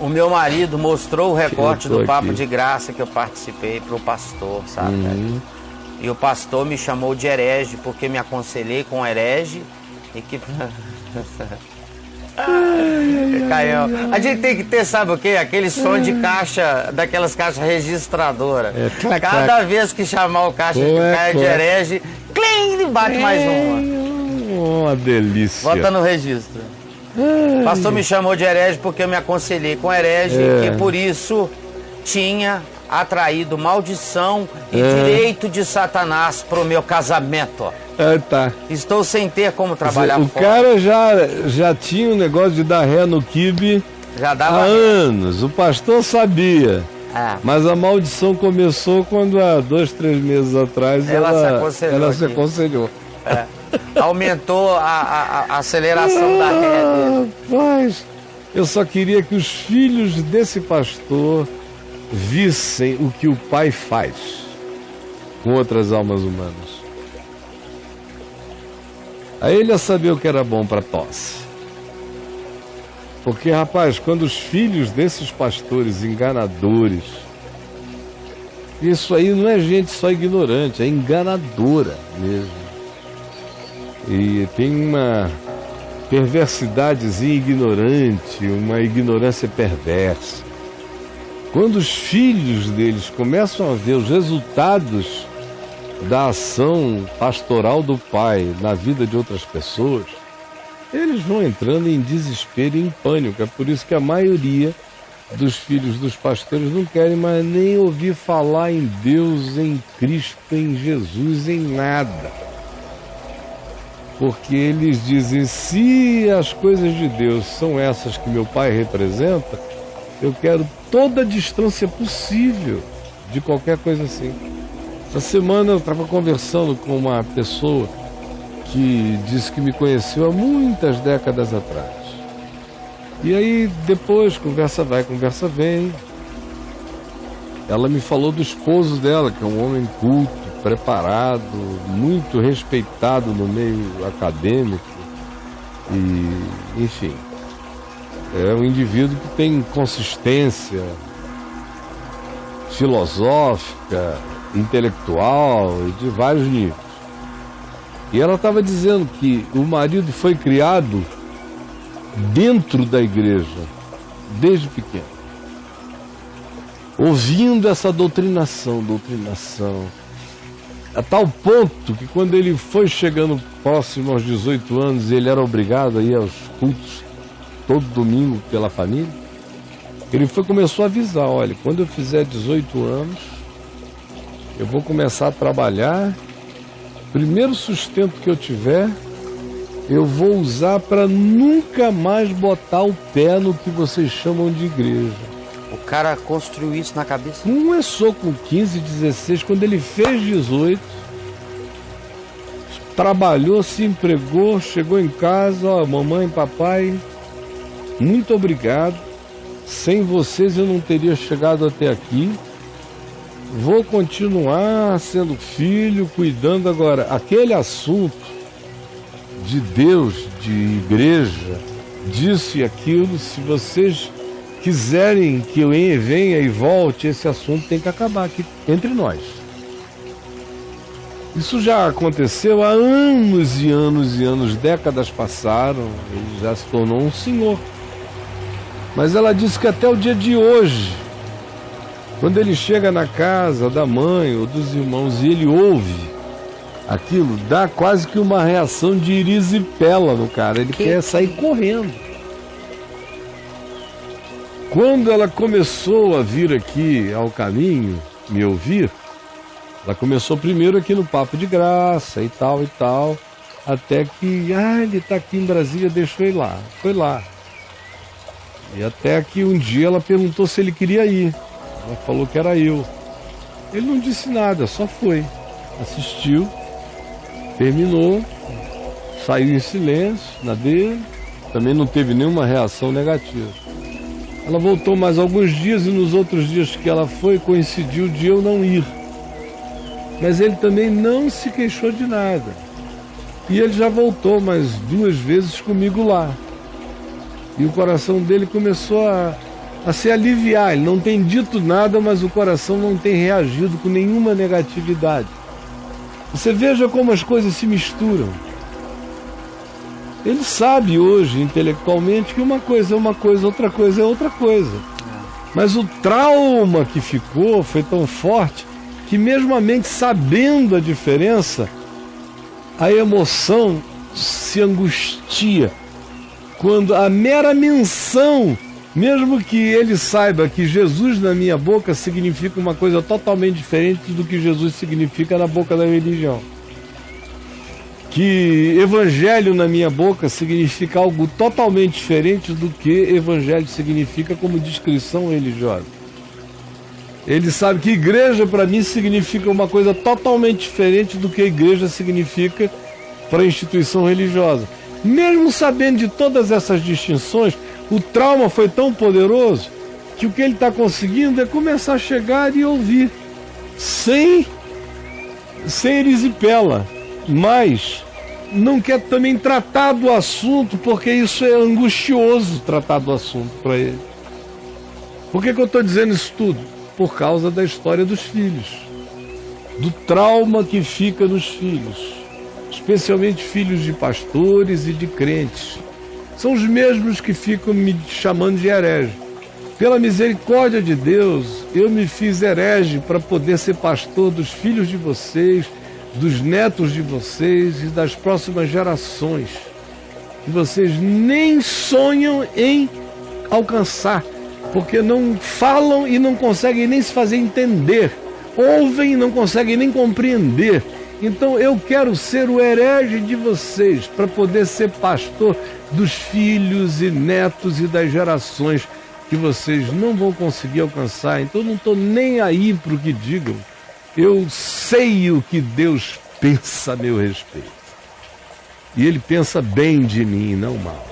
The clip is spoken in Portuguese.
O meu marido mostrou o recorte do Papo aqui de Graça que eu participei pro pastor, sabe? E o pastor me chamou de herege porque me aconselhei com herege e que... Caião. A gente tem que ter, sabe o quê? Aquele som de caixa, daquelas caixas registradoras. Cada vez que chamar o caixa de herege, clim, bate mais uma. Uma delícia. Bota no registro. O pastor me chamou de herege porque eu me aconselhei com herege e por isso tinha atraído maldição e direito de Satanás pro meu casamento. Tá. Estou sem ter como trabalhar fora. O cara já tinha um negócio de dar ré no quibe há anos. O pastor sabia. Mas a maldição começou quando há 2, 3 meses atrás ela se aconselhou. Aumentou a aceleração da ré dele. Rapaz, eu só queria que os filhos desse pastor vissem o que o pai faz com outras almas humanas. Aí ele ia saber o que era bom para tosse. Porque, rapaz, quando os filhos desses pastores enganadores, isso aí não é gente só ignorante, é enganadora mesmo. E tem uma perversidadezinha ignorante, uma ignorância perversa. Quando os filhos deles começam a ver os resultados da ação pastoral do pai na vida de outras pessoas, eles vão entrando em desespero e em pânico. É por isso que a maioria dos filhos dos pastores não querem mais nem ouvir falar em Deus, em Cristo, em Jesus, em nada. Porque eles dizem, se as coisas de Deus são essas que meu pai representa, eu quero toda a distância possível de qualquer coisa assim. Essa semana eu estava conversando com uma pessoa que disse que me conheceu há muitas décadas atrás. E aí depois, conversa vai, conversa vem. Ela me falou do esposo dela, que é um homem culto, preparado, muito respeitado no meio acadêmico. E, enfim, é um indivíduo que tem consistência filosófica, intelectual e de vários níveis. E ela estava dizendo que o marido foi criado dentro da igreja, desde pequeno, ouvindo essa doutrinação, a tal ponto que quando ele foi chegando próximo aos 18 anos, ele era obrigado a ir aos cultos todo domingo pela família, ele começou a avisar, olha, quando eu fizer 18 anos, eu vou começar a trabalhar, primeiro sustento que eu tiver, eu vou usar para nunca mais botar o pé no que vocês chamam de igreja. O cara construiu isso na cabeça? Começou com 15, 16, quando ele fez 18, trabalhou, se empregou, chegou em casa, ó, mamãe, papai, muito obrigado, sem vocês eu não teria chegado até aqui, vou continuar sendo filho, cuidando agora. Aquele assunto de Deus, de igreja, disso e aquilo, se vocês quiserem que eu venha e volte, esse assunto tem que acabar aqui entre nós. Isso já aconteceu há anos e anos e anos, décadas passaram, ele já se tornou um senhor. Mas ela disse que até o dia de hoje, quando ele chega na casa da mãe ou dos irmãos e ele ouve aquilo, dá quase que uma reação de erisipela no cara, ele quer sair correndo. Quando ela começou a vir aqui ao caminho, me ouvir, ela começou primeiro aqui no Papo de Graça e tal, até que, ele está aqui em Brasília, deixou ele lá, foi lá. E até que um dia ela perguntou se ele queria ir, ela falou que era eu. Ele não disse nada, só foi, assistiu, terminou, saiu em silêncio na dele, também não teve nenhuma reação negativa. Ela voltou mais alguns dias e nos outros dias que ela foi, coincidiu de eu não ir. Mas ele também não se queixou de nada. E ele já voltou mais 2 vezes comigo lá. E o coração dele começou a a se aliviar. Ele não tem dito nada, mas o coração não tem reagido com nenhuma negatividade. Você veja como as coisas se misturam. Ele sabe hoje, intelectualmente, que uma coisa é uma coisa, outra coisa é outra coisa. Mas o trauma que ficou foi tão forte que mesmo a mente sabendo a diferença, a emoção se angustia. Quando a mera menção, mesmo que ele saiba que Jesus na minha boca significa uma coisa totalmente diferente do que Jesus significa na boca da religião. Que evangelho na minha boca significa algo totalmente diferente do que evangelho significa como descrição religiosa. Ele sabe que igreja para mim significa uma coisa totalmente diferente do que a igreja significa para a instituição religiosa. Mesmo sabendo de todas essas distinções, o trauma foi tão poderoso que o que ele está conseguindo é começar a chegar e ouvir, sem erisipela, mas não quer também tratar do assunto, porque isso é angustioso, tratar do assunto para ele. Por que eu estou dizendo isso tudo? Por causa da história dos filhos, do trauma que fica nos filhos, especialmente filhos de pastores e de crentes. São os mesmos que ficam me chamando de herege. Pela misericórdia de Deus, eu me fiz herege para poder ser pastor dos filhos de vocês, dos netos de vocês e das próximas gerações, que vocês nem sonham em alcançar, porque não falam e não conseguem nem se fazer entender, ouvem e não conseguem nem compreender. Então eu quero ser o herege de vocês para poder ser pastor dos filhos e netos e das gerações que vocês não vão conseguir alcançar. Então eu não estou nem aí para o que digam. Eu sei o que Deus pensa a meu respeito. E Ele pensa bem de mim, não mal.